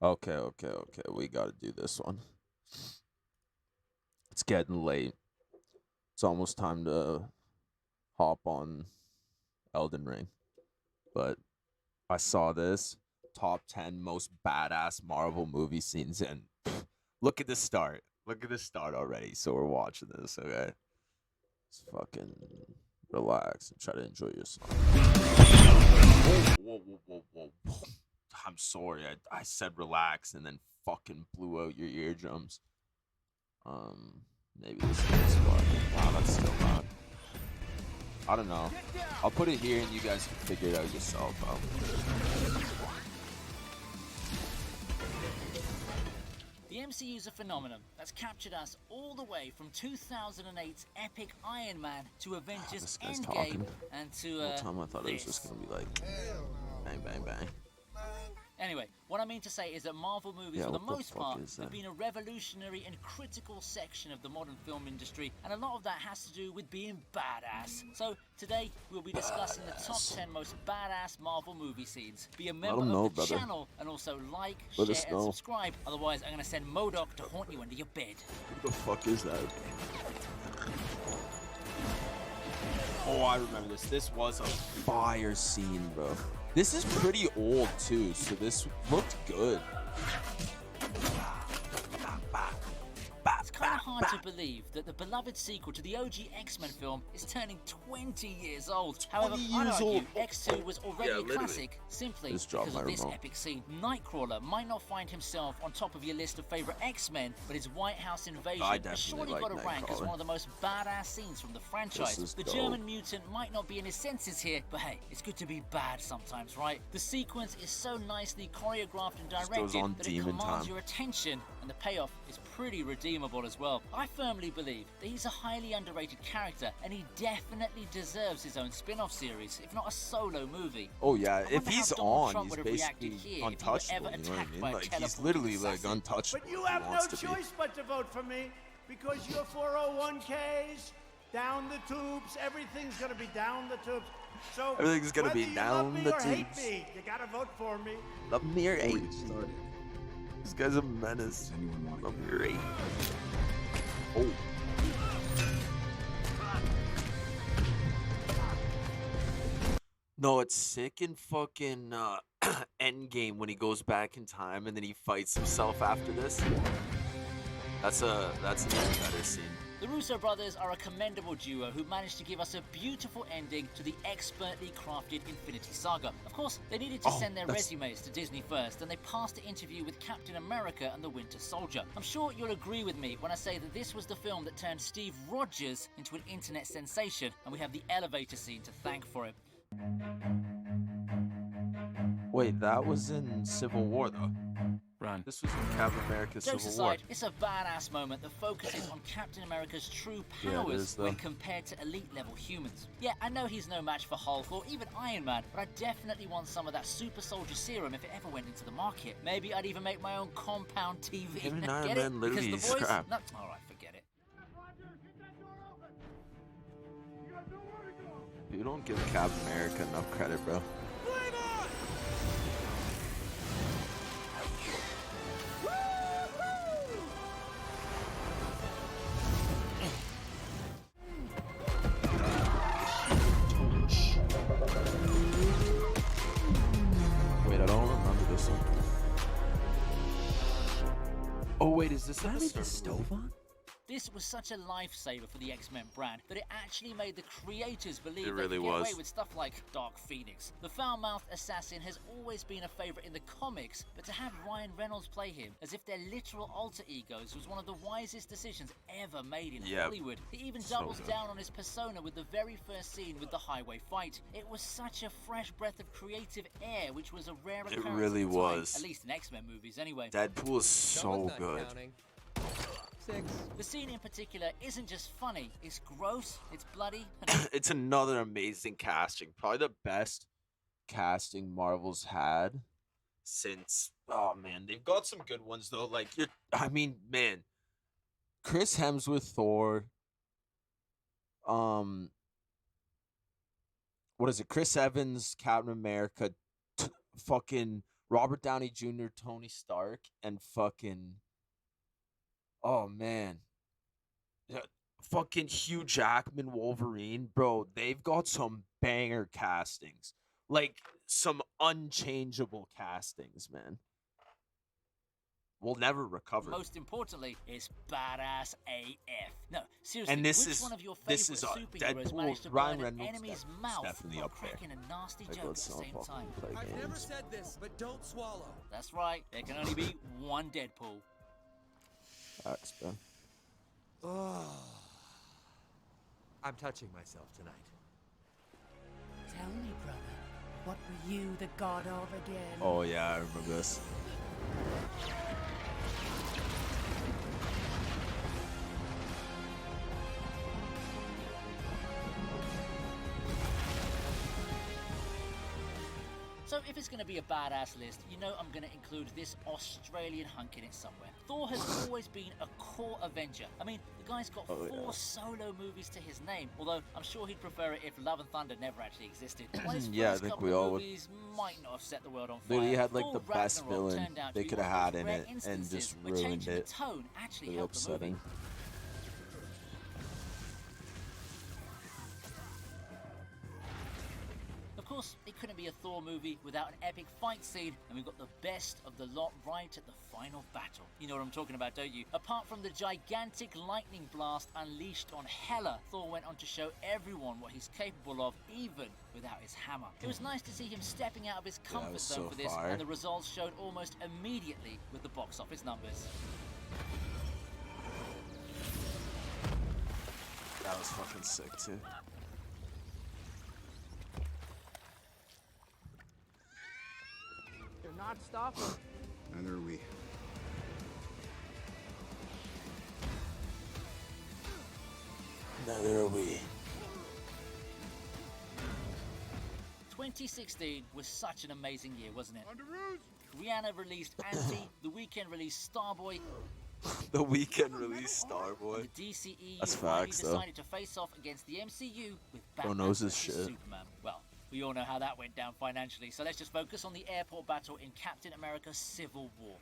Okay, okay, okay. We gotta do this one. It's getting late. It's almost time to hop on Elden Ring. But I saw this top 10 most badass Marvel movie scenes, and look at the start. Look at the start already. So we're watching this, okay? Just fucking relax and try to enjoy yourself. Whoa, whoa, whoa, whoa, whoa. I'm sorry. I said relax and then fucking blew out your eardrums. Um, Maybe this is fun. Wow, that's still loud. I don't know. I'll put it here and you guys can figure it out yourself. The MCU is a phenomenon that's captured us all the way from 2008's epic Iron Man to Avengers This guy's Endgame talking. and to The whole time I thought it was this. just gonna be like bang, bang, bang. Anyway, what I mean to say is that Marvel movies, Yeah, for the what the most fuck part, is have that? been a revolutionary and critical section of the modern film industry, and a lot of that has to do with being badass. So today we'll be discussing the top 10 most badass Marvel movie scenes. Be a member 'em of know, the brother. channel and also like, Let us share, and know. subscribe. Otherwise, I'm gonna send MODOK to haunt you under your bed. What the fuck is that? Oh, I remember this. This was a fire scene, bro. This is pretty old too, so this looked good. It's kind of hard to believe that the beloved sequel to the OG X-Men film is turning 20 years old. However, 20 I'd years argue old. X2 was already Yeah, a literally. classic simply Just dropped because of my this remote. epic scene. Nightcrawler might not find himself on top of your list of favorite X-Men, but his White House invasion I has definitely surely like got to rank as Nightcrawler. one of the most badass scenes from the franchise. This is The dope. German mutant might not be in his senses here, but hey, it's good to be bad sometimes, right? The sequence is so nicely choreographed and Just goes directed on that it demon commands time. your attention, and the payoff is pretty redeemable as well. I firmly believe that he's a highly underrated character, and he definitely deserves his own spin-off series, if not a solo movie. Oh yeah, I if wonder he's how Donald on, Trump he's would have reacted basically here if he were untouchable. ever You know what I attacked mean? by a Like he's teleporting literally like assassin. untouchable. But you if he have no wants to be. choice but to vote for me because your 401ks, down the tubes, everything's gonna be down the tubes. So Everything's gonna whether be you down love me the or hate tubes. me, you gotta vote for me. Love me or Before hate. we get started, This guy's a menace. does anyone want to Love get me or hurt? hate. Oh. No, it's sick in fucking Endgame when he goes back in time and then he fights himself after this. That's an even better scene. The Russo brothers are a commendable duo who managed to give us a beautiful ending to the expertly crafted Infinity Saga. Of course, they needed to Oh, send their that's- resumes to Disney first, and they passed the interview with Captain America and the Winter Soldier. I'm sure you'll agree with me when I say that this was the film that turned Steve Rogers into an internet sensation, and we have the elevator scene to thank for it. Wait, that was in Civil War though. Run. This was in Captain America Jokes Civil War. aside, it's a badass moment that focuses on Captain America's true Yeah, it powers is, though. when compared to elite level humans. Yeah, I know he's no match for Hulk or even Iron Man, but I definitely want some of that super soldier serum if it ever went into the market. Maybe I'd even make my own compound TV. Him and Get Iron it? Man literally Because the boys... scrap. No, alright, forget it. You don't give Captain America enough credit, bro. Wait, I don't remember this one. Oh wait, is this at the stove on? This was such a lifesaver for the X-Men brand that it actually made the creators believe It they really could get was. away with stuff like Dark Phoenix. The foul-mouthed assassin has always been a favorite in the comics, but to have Ryan Reynolds play him as if they're literal alter egos was one of the wisest decisions ever made in Yep. Hollywood. He even So doubles good. down on his persona with the very first scene with the highway fight. It was such a fresh breath of creative air, which was a rare occurrence at really the time, was. at least in X-Men movies anyway. Deadpool is so good. The scene in particular isn't just funny, it's gross, it's bloody, and It's another amazing casting. Probably the best casting Marvel's had since. Oh man, they've got some good ones though. Like I mean, man, Chris Hemsworth Thor. What is it? Chris Evans Captain America. Fucking Robert Downey Jr., Tony Stark, and fucking, oh man, yeah, fucking Hugh Jackman Wolverine, bro. They've got some banger castings, like some unchangeable castings, man. We'll never recover. Most importantly, it's badass AF. No, seriously, And this which is one of your this favorite is superheroes Deadpool. managed to Ryan burn an Reynolds enemy's is mouth definitely while up there. cracking a nasty Like, joke at let's the not same fucking time? play I've never games. said this, but don't swallow. That's right, there can only be one Deadpool. Facts, bro. Oh, I'm touching myself tonight. Tell me, brother, what were you the god of again? Oh yeah, I remember this. So if it's going to be a badass list, you know I'm going to include this Australian hunk in it somewhere. Thor has always been a core Avenger. I mean, the guy's got 4 solo movies to his name, although I'm sure he'd prefer it if Love and Thunder never actually existed. While his Yeah, I first think couple we of all would. movies might not have set the world on fire. Dude, he had like Thor the best Ragnarok villain turned out to they be could one have of had those in rare it and instances just where ruined changing it. the tone actually Really helped the movie. upsetting. Of course, it couldn't be a Thor movie without an epic fight scene, and we got the best of the lot right at the final battle. You know what I'm talking about, don't you? Apart from the gigantic lightning blast unleashed on Hela, Thor went on to show everyone what he's capable of, even without his hammer. It was nice to see him stepping out of his comfort was zone so for this, fire. and the results showed almost immediately with the box office numbers. That was fucking sick too. They're not stopping. Neither are we. Neither are we. 2016 was such an amazing year, wasn't it? Rihanna released Anti, The Weeknd released Starboy, The Weeknd released Starboy. and the DCEU That's finally facts, though. decided to face off against the MCU with Bro Batman knows his vs shit. Superman. Well, we all know how that went down financially, so let's just focus on the airport battle in Captain America Civil War.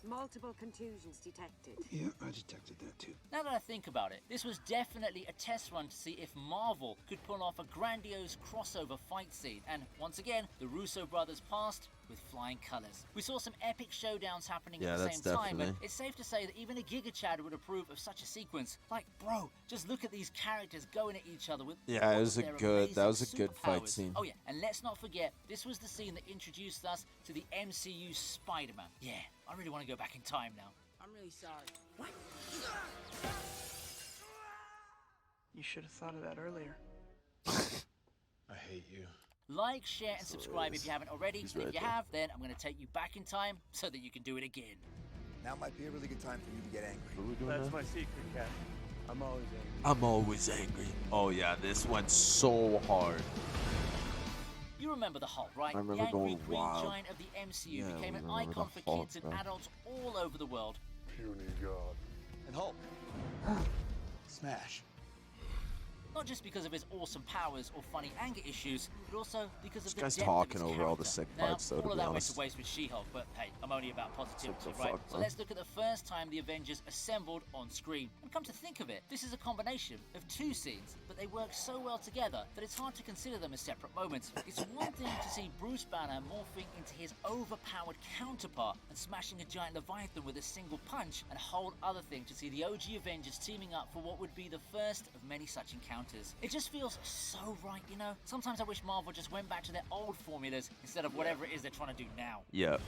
Multiple contusions detected. Yeah, I detected that too. Now that I think about it, this was definitely a test run to see if Marvel could pull off a grandiose crossover fight scene, and once again, the Russo brothers passed with flying colours. We saw some epic showdowns happening Yeah, at the that's same time, and definitely- it's safe to say that even a Giga Chad would approve of such a sequence. Like, bro, just look at these characters going at each other with Yeah, all it was of a their good- that amazing was a good fight superpowers. scene. Oh yeah, and let's not forget, this was the scene that introduced us to the MCU Spider-Man. Yeah, I really want to go back in time now. I'm really sorry. What? You should have thought of that earlier. I hate you. Like, share, and subscribe if you haven't already. He's And if right you there. have, then I'm going to take you back in time so that you can do it again. Now might be a really good time for you to get angry. What are we doing That's now? my secret, Cap. I'm always angry. I'm always angry. Oh yeah, this went so hard. You remember the Hulk, right? I remember the angry going green wild. giant of the MCU Yeah, became we an remember icon the for Hulk, kids and bro. adults all over the world. Puny God. And Hulk. Smash. Not just because of his awesome powers or funny anger issues, but also because This of the guy's depth talking of his over all the character. sick Now, parts, though, to all of be that went honest. to waste with She-Hulk, but hey, I'm only about positivity, the right? fuck, So man? let's look at the first time the Avengers assembled on screen. And come to think of it, this is a combination of 2 scenes, but they work so well together that it's hard to consider them as separate moments. It's one thing to see Bruce Banner morphing into his overpowered counterpart and smashing a giant Leviathan with a single punch, and a whole other thing to see the OG Avengers teaming up for what would be the first of many such encounters. It just feels so right, you know? Sometimes I wish Marvel just went back to their old formulas instead of whatever it is they're trying to do now. Yep.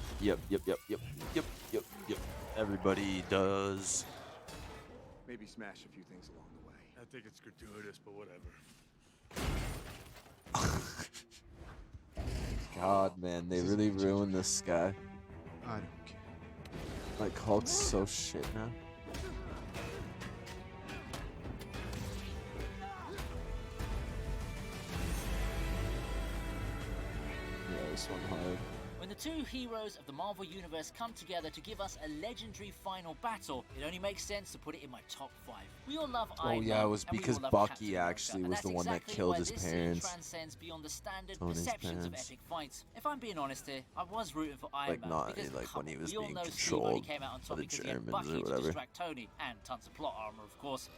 Everybody does. Maybe smash a few things along the way. I think it's gratuitous, but whatever. God, man, they really ruined this guy. I don't care. Like, Hulk's so shit now. Yeah, this one hard. When the two heroes of the Marvel Universe come together to give us a legendary final battle, it only makes sense to put it in my top 5. We all love Iron yeah, Man, it was and we because all love Bucky Captain America, actually and was that's the one that exactly killed why his this parents. scene transcends beyond the standard Tony's perceptions of parents. epic fights. If I'm being honest here, I was rooting for Iron Like, Man not because like when he was we all being know Steve only controlled came out on by top the because he had Germans Bucky or to whatever. distract Tony, and tons of plot armor, of course.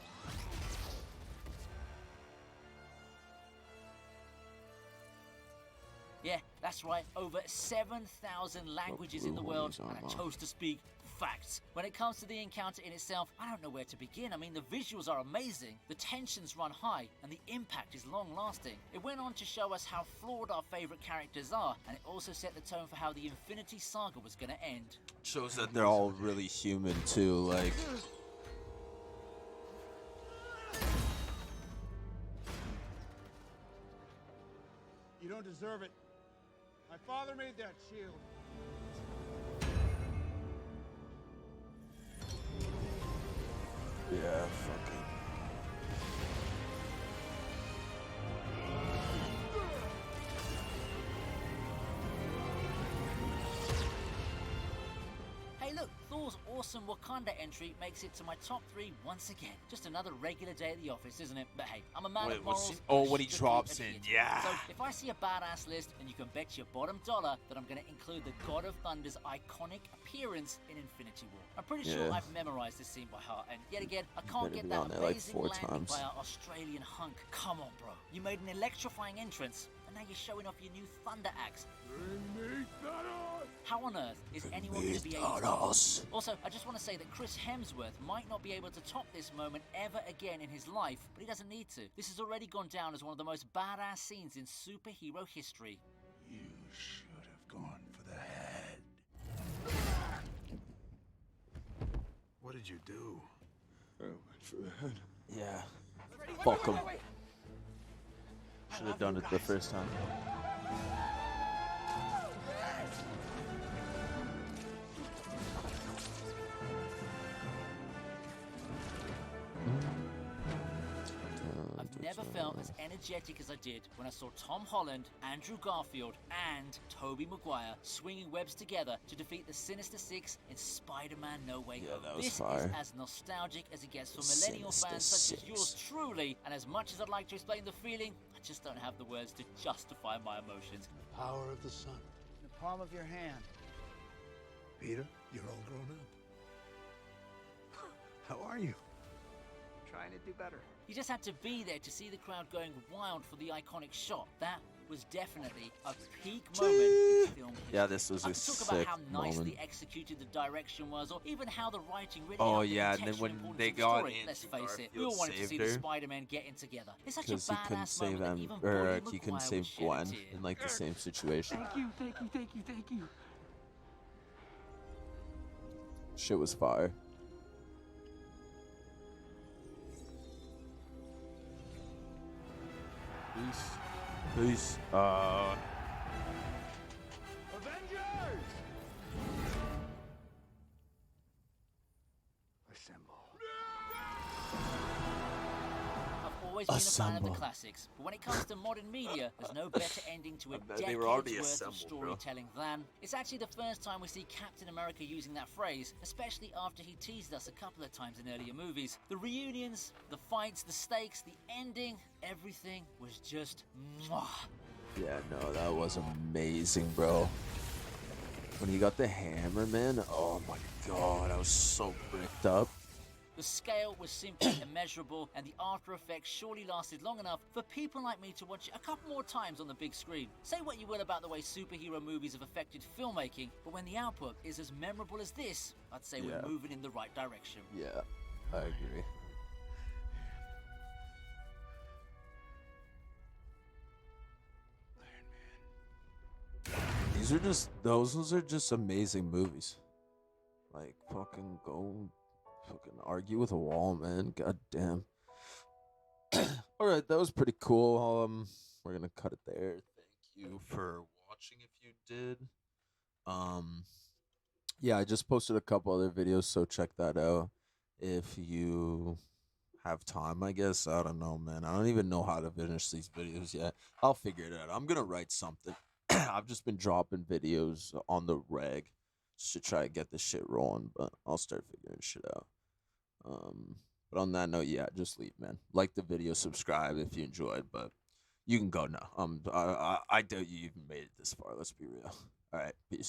Yeah, that's right, over 7,000 languages in the world, and I chose to speak facts. When it comes to the encounter in itself, I don't know where to begin. I mean, the visuals are amazing, the tensions run high, and the impact is long-lasting. It went on to show us how flawed our favourite characters are, and it also set the tone for how the Infinity Saga was going to end. Shows that they're all really human too, like... You don't deserve it. My father made that shield. Yeah, fucking... Hey look, Thor's awesome Wakanda entry makes it to my top 3 once again. Just another regular day at the office, isn't it? But hey, I'm a man Wait, of what's morals. he- oh, and I when he strictly drops adhere in, to it. yeah. So if I see a badass list, then you can bet your bottom dollar that I'm going to include the God of Thunder's iconic appearance in Infinity War. I'm pretty sure Yeah. I've memorized this scene by heart, and yet again, I better can't get be that on there like amazing 4 landing times. by our Australian hunk. Come on, bro. You made an electrifying entrance, and now you're showing off your new Thunder axe. How on earth is anyone going to be able to... Also, I just want to say that Chris Hemsworth might not be able to top this moment ever again in his life, but he doesn't need to. This has already gone down as one of the most badass scenes in superhero history. You should have gone for the head. What did you do? I went for the head. Yeah. Fuck him. Should have done it the first time. I've never felt as energetic as I did when I saw Tom Holland, Andrew Garfield, and Tobey Maguire swinging webs together to defeat the Sinister Six in Spider-Man No Way Home. that was This fire. is as nostalgic as it gets for millennial Sinister fans such as Six. yours truly, and as much as I'd like to explain the feeling, I just don't have the words to justify my emotions. Power of the sun. The palm of your hand. Peter, you're all grown up. How are you? Trying to do better. You just had to be there to see the crowd going wild for the iconic shot. That was definitely a peak moment in film history. Yeah, this was I a could talk sick about how nicely moment. executed the direction was, or even how the writing really Oh, helped the yeah, and then contextual when importance they of the got story. Let's into face it, we Garfield all wanted to see saved the her. Spider-Man getting together. It's such a Because he couldn't badass save moment that him, even or Tobey he couldn't Maguire save would shed a Gwen tear. in like the same situation. Thank you. Shit was fire. Peace. Avengers! Assemble. I've always been a fan of the Assemble. classics, but when it comes to modern media, there's no better ending to a bet they were already decade's worth of assembled, bro. storytelling than... It's actually the first time we see Captain America using that phrase, especially after he teased us a couple of times in earlier movies. The reunions, the fights, the stakes, the ending, everything was just mwah. Yeah, no, that was amazing, bro. When he got the hammer, man, oh my god, I was so bricked up. The scale was simply immeasurable, and the after effects surely lasted long enough for people like me to watch it a couple more times on the big screen. Say what you will about the way superhero movies have affected filmmaking, but when the output is as memorable as this, I'd say Yeah. we're moving in the right direction. Yeah, I agree. Those are just amazing movies. Like, fucking go, fucking argue with a wall, man. God damn. All right, that was pretty cool. We're gonna cut it there. Thank you for watching. If you did, yeah, I just posted a couple other videos, so check that out if you have time. I guess I don't know, man. I don't even know how to finish these videos yet. I'll figure it out. I'm gonna write something. I've just been dropping videos on the reg just to try to get this shit rolling, but I'll start figuring shit out. But on that note, yeah, just leave, man. Like the video, subscribe if you enjoyed, but you can go now. I doubt you even made it this far. Let's be real. All right, peace.